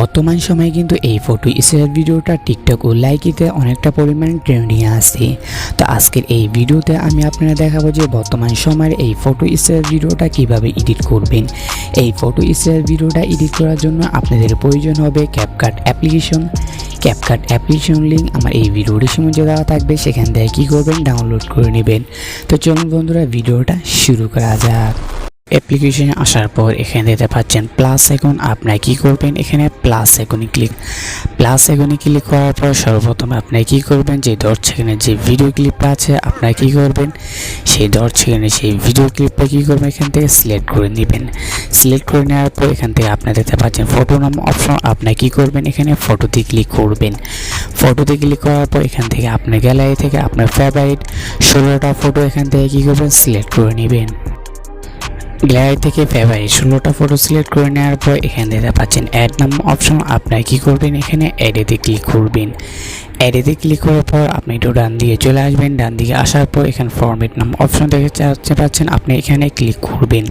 বর্তমান সময়ে কিন্তু এই ফটো স্টাইল ভিডিওটা টিকটক ও লাইকিতে অনেকটা পরিমাণে ট্রেন্ডিং আছে। তো আজকের এই ভিডিওতে আমি আপনারা দেখাবো যে বর্তমান সময়ের এই ফটো স্টাইল ভিডিওটা কিভাবে এডিট করবেন। এই ফটো স্টাইল ভিডিওটা এডিট করার জন্য আপনাদের প্রয়োজন হবে CapCut application. CapCut application link আমার এই ভিডিও ডিসক্রিপশনে দেওয়া থাকবে, সেখান থেকে কী করবেন ডাউনলোড করে নেবেন। তো চলুন বন্ধুরা ভিডিওটা শুরু করা যাক। অ্যাপ্লিকেশনে আসার পর এখানে দেখতে পাচ্ছেন প্লাস আইকন, আপনারা কি করবেন এখানে প্লাস আইকনে ক্লিক করার পর সর্বপ্রথম আপনারা কি করবেন যে 10 সেকেন্ডের যে ভিডিও ক্লিপটা আছে আপনারা কি করবেন সেই 10 সেকেন্ডের সেই ভিডিও ক্লিপটা কি করবেন এখান থেকে সিলেক্ট করে নেবেন। সিলেক্ট করে নেওয়ার পর এখান থেকে আপনারা দেখতে পাচ্ছেন ফটো নাম অপশন, আপনারা কি করবেন এখানে ফটোতে ক্লিক করবেন। ফটোতে ক্লিক করার পর এখান থেকে আপনার গ্যালারি থেকে আপনার ফেভারিট 16টা ফটো এখান থেকে কি করবেন সিলেক্ট করে নেবেন। গ্যালারি থেকে ফেভারিট 16টা ফটো সিলেক্ট করে নেওয়ার পর এখানে দেখতে পাচ্ছেন অ্যাড নাম অপশন, আপনারা কি করবেন এখানে অ্যাডেতে ক্লিক করবেন। অ্যাডেতে ক্লিক করার পর আপনি একটু ডান দিকে চলে আসবেন। ডান দিকে আসার পর এখানে ফরম্যাট নাম অপশন দেখতে পাচ্ছেন, আপনি এখানে ক্লিক করবেন।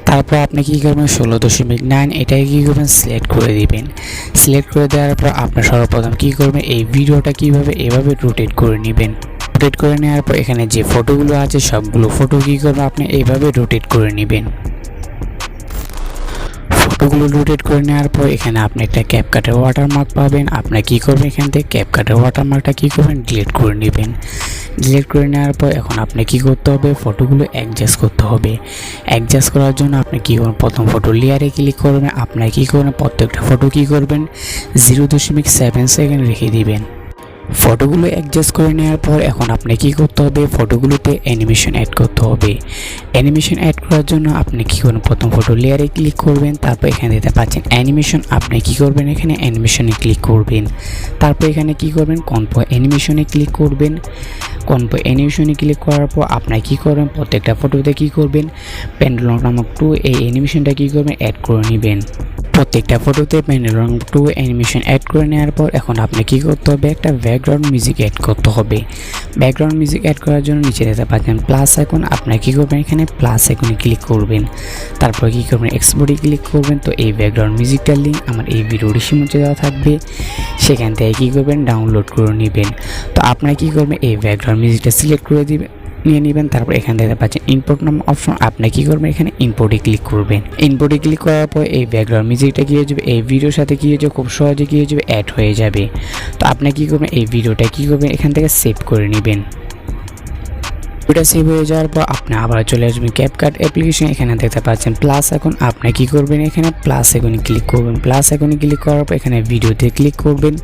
তারপর আপনি কী করবেন 16.9 এটাকে কী করবেন সিলেক্ট করে দিবেন। সিলেক্ট করে দেওয়ার পর আপনার সর্বপ্রথম কী করবেন এই ভিডিওটা কীভাবে এভাবে রোটেট করে নেবেন। রোটেট করে নেওয়ার পর এখানে যে ফটোগুলো আছে সবগুলো ফটো কী করবেন আপনি এইভাবে রোটেট করে নেবেন। ফটোগুলো রোটেট করে নেওয়ার পর এখানে আপনি একটা ক্যাপকাটের ওয়াটারমার্ক পাবেন। আপনার কী করবেন এখান থেকে ক্যাপকাটের ওয়াটারমার্কটা কী করবেন ডিলিট করে নেবেন। ডিলিট করে নেওয়ার পর এখন আপনি কী করতে হবে ফটোগুলো অ্যাডজাস্ট করতে হবে। অ্যাডজাস্ট করার জন্য আপনি কী করবেন প্রথম ফটো লেয়ারে ক্লিক করবেন। আপনার কী করবেন প্রত্যেকটা ফটো কী করবেন 0.7 সেকেন্ড রেখে দিবেন। ফটোগুলো অ্যাডজাস্ট করে নেওয়ার পর এখন আপনি কী করতে হবে ফটোগুলোতে অ্যানিমেশন অ্যাড করতে হবে। অ্যানিমেশন অ্যাড করার জন্য আপনি কী করবেন প্রথম ফটো লেয়ারে ক্লিক করবেন। তারপর এখানে দেখতে পাচ্ছেন অ্যানিমেশন, আপনি কী করবেন এখানে অ্যানিমেশনে ক্লিক করবেন। তারপর এখানে কী করবেন কম্পো অ্যানিমেশনে ক্লিক করবেন। কম্পো অ্যানিমেশনে ক্লিক করার পর আপনার কী করবেন প্রত্যেকটা ফটোতে কী করবেন পেন্ডুলাম নামক 2 এই অ্যানিমেশনটা কী করবেন অ্যাড করে নেবেন। প্রত্যেকটা ফটোতে পেন্ডুলাম 2 অ্যানিমেশন অ্যাড করে নেওয়ার পর এখন আপনি কী করতে হবে একটা ব্যাকগ্রাউন্ড মিউজিক অ্যাড করতে হবে। ব্যাকগ্রাউন্ড মিউজিক অ্যাড করার জন্য নিচে দেখতে পাচ্ছেন প্লাস আইকন, আপনারা কী করবেন এখানে প্লাস আইকনে ক্লিক করবেন। তারপর কী করবেন এক্সপোর্টে ক্লিক করবেন। তো এই ব্যাকগ্রাউন্ড মিউজিকটার লিঙ্ক আমার এই ভিডিও ডিসক্রিপশনে দেওয়া থাকবে, সেখান থেকে কী করবেন ডাউনলোড করে নেবেন। তো আপনারা কী করবেন এই ব্যাকগ্রাউন্ড মিউজিকটা সিলেক্ট করে নিয়ে নেবেন। তারপর এখানে দেখতে পাচ্ছেন ইম্পোর্ট নাম অপশন, আপনি কী করবেন এখানে ইম্পোর্টে ক্লিক করবেন। ইম্পোর্টে ক্লিক করার পর এই ব্যাকগ্রাউন্ড মিউজিকটা কী হয়ে যাবে এই ভিডিওর সাথে কী হয়ে যাবে খুব সহজে কী হয়ে যাবে অ্যাড হয়ে যাবে। তো আপনি কী করবেন এই ভিডিওটা কী করবেন এখান থেকে সেভ করে নেবেন। ভিডিওটা সেভ হয়ে যাওয়ার পর আপনি আবার চলে আসবেন ক্যাপকাট অ্যাপ্লিকেশন। এখানে দেখতে পাচ্ছেন প্লাস আইকন, আপনি কী করবেন এখানে প্লাস আইকনে ক্লিক করবেন। প্লাস আইকনে ক্লিক করার পর এখানে ভিডিওতে ক্লিক করবেন।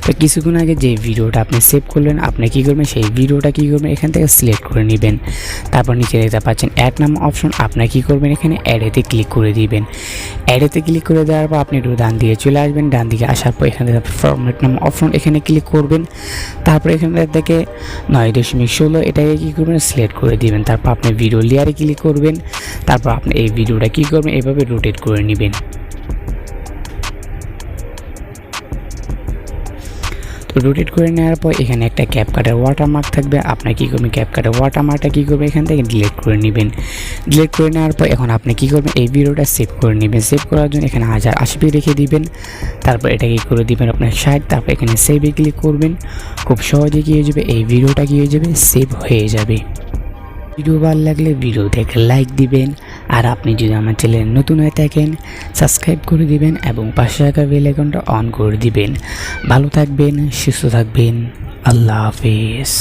তো কিছুক্ষণ আগে যে ভিডিওটা আপনি সেভ করলেন আপনি কী করবেন সেই ভিডিওটা কী করবেন এখান থেকে সিলেক্ট করে নেবেন। তারপর নিচে দেখতে পাচ্ছেন অ্যাড নাম অপশন, আপনি কী করবেন এখানে অ্যাডেতে ক্লিক করে দিবেন। অ্যাডেতে ক্লিক করে দেওয়ার পর আপনি একটু ডান দিকে চলে আসবেন। ডান দিকে আসার পর এখানে ফরম্যাট নাম অপশন এখানে ক্লিক করবেন। তারপর এখান থেকে 9.16 এটাকে কী করবেন সিলেক্ট করে দিবেন। তারপর আপনি ভিডিও লেয়ারে ক্লিক করবেন। তারপর আপনি এই ভিডিওটা কী করবেন এভাবে রোটেট করে নেবেন। তো রোটেট করে নেওয়ার পর এখানে একটা ক্যাপকাটের ওয়াটারমার্ক থাকবে, আপনার কী করবেন ক্যাপকাটের ওয়াটারমার্কটা কী করবেন এখান থেকে ডিলিট করে নেবেন। ডিলিট করে নেওয়ার পর এখন আপনি কী করবেন এই ভিডিওটা সেভ করে নেবেন। সেভ করার জন্য এখানে 1080p রেখে দিবেন। তারপর এটা কী করে দিবেন আপনার 60। তারপর এখানে সেভে ক্লিক করবেন। খুব সহজে কী হয়ে যাবে এই ভিডিওটা কী হয়ে যাবে সেভ হয়ে যাবে। ভিডিও ভালো লাগলে ভিডিও দেখে লাইক দিবেন, আর আপনি যদি আমার চ্যানেলে নতুন হয়ে থাকেন সাবস্ক্রাইব করে দিবেন এবং পাশে থাকা বেল আইকনটা অন করে দিবেন। ভালো থাকবেন, সুস্থ থাকবেন, আল্লাহ হাফেজ।